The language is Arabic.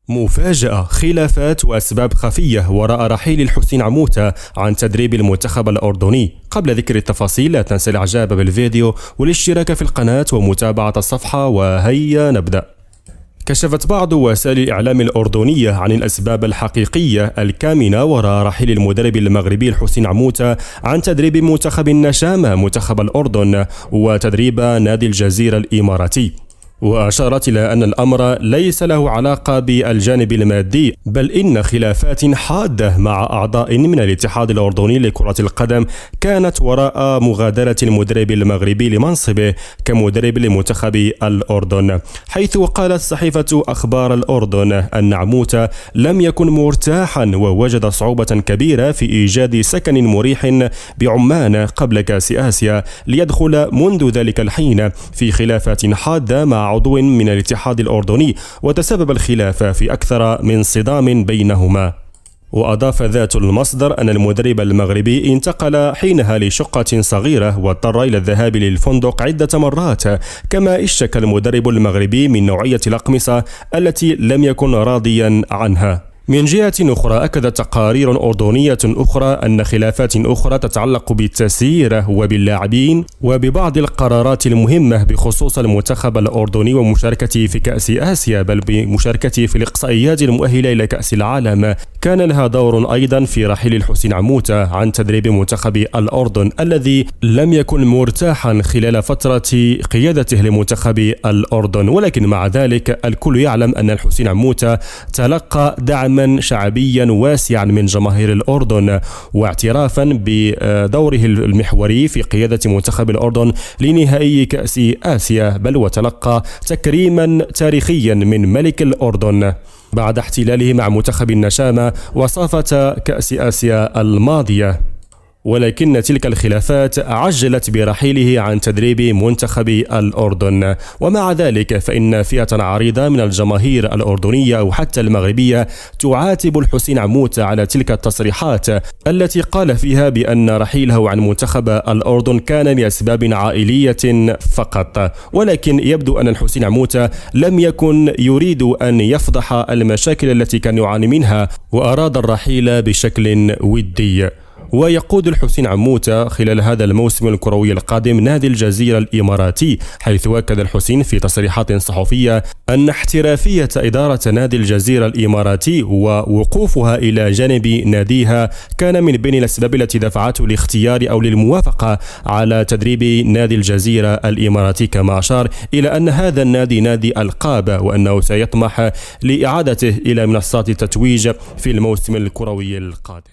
مفاجأة، خلافات وأسباب خفية وراء رحيل الحسين عموتة عن تدريب المنتخب الأردني. قبل ذكر التفاصيل لا تنسى الإعجاب بالفيديو والاشتراك في القناة ومتابعة الصفحة، وهيا نبدأ. كشفت بعض وسائل الإعلام الأردنية عن الأسباب الحقيقية الكامنة وراء رحيل المدرب المغربي الحسين عموتة عن تدريب منتخب النشامة منتخب الأردن وتدريب نادي الجزيرة الإماراتي، وأشارت إلى أن الأمر ليس له علاقة بالجانب المادي، بل إن خلافات حادة مع أعضاء من الاتحاد الأردني لكرة القدم كانت وراء مغادرة المدرب المغربي لمنصبه كمدرب لمنتخب الأردن، حيث قالت صحيفة أخبار الأردن أن عموتة لم يكن مرتاحا ووجد صعوبة كبيرة في إيجاد سكن مريح بعمان قبل كأس آسيا، ليدخل منذ ذلك الحين في خلافات حادة مع عضو من الاتحاد الأردني، وتسبب الخلاف في أكثر من صدام بينهما. وأضاف ذات المصدر أن المدرب المغربي انتقل حينها لشقة صغيرة واضطر إلى الذهاب للفندق عدة مرات، كما اشتكى المدرب المغربي من نوعية الأقمصة التي لم يكن راضيا عنها. من جهة أخرى، أكدت تقارير أردنية أخرى أن خلافات أخرى تتعلق بالتسيير وباللاعبين وببعض القرارات المهمة بخصوص المنتخب الأردني ومشاركته في كأس آسيا، بل بمشاركته في الإقصائيات المؤهلة إلى كأس العالم، كان لها دور أيضا في رحيل الحسين عموتة عن تدريب منتخب الأردن الذي لم يكن مرتاحا خلال فترة قيادته لمنتخب الأردن. ولكن مع ذلك الكل يعلم أن الحسين عموتة تلقى دعم شعبيا واسعا من جماهير الأردن، واعترافا بدوره المحوري في قيادة منتخب الأردن لنهائي كأس آسيا، بل وتلقى تكريما تاريخيا من ملك الأردن بعد احتلاله مع منتخب النشامة وصافة كأس آسيا الماضية. ولكن تلك الخلافات عجلت برحيله عن تدريب منتخب الأردن، ومع ذلك فإن فئة عريضة من الجماهير الأردنية وحتى المغربية تعاتب الحسين عموتة على تلك التصريحات التي قال فيها بأن رحيله عن منتخب الأردن كان لأسباب عائلية فقط. ولكن يبدو أن الحسين عموتة لم يكن يريد أن يفضح المشاكل التي كان يعاني منها، وأراد الرحيل بشكل ودي. ويقود الحسين عموتة خلال هذا الموسم الكروي القادم نادي الجزيرة الإماراتي، حيث أكد الحسين في تصريحات صحفية أن احترافية إدارة نادي الجزيرة الإماراتي ووقوفها إلى جانب ناديها كان من بين الأسباب التي دفعته لاختيار أو للموافقة على تدريب نادي الجزيرة الإماراتي، كما أشار إلى أن هذا النادي نادي ألقاب وأنه سيطمح لإعادته إلى منصات التتويج في الموسم الكروي القادم.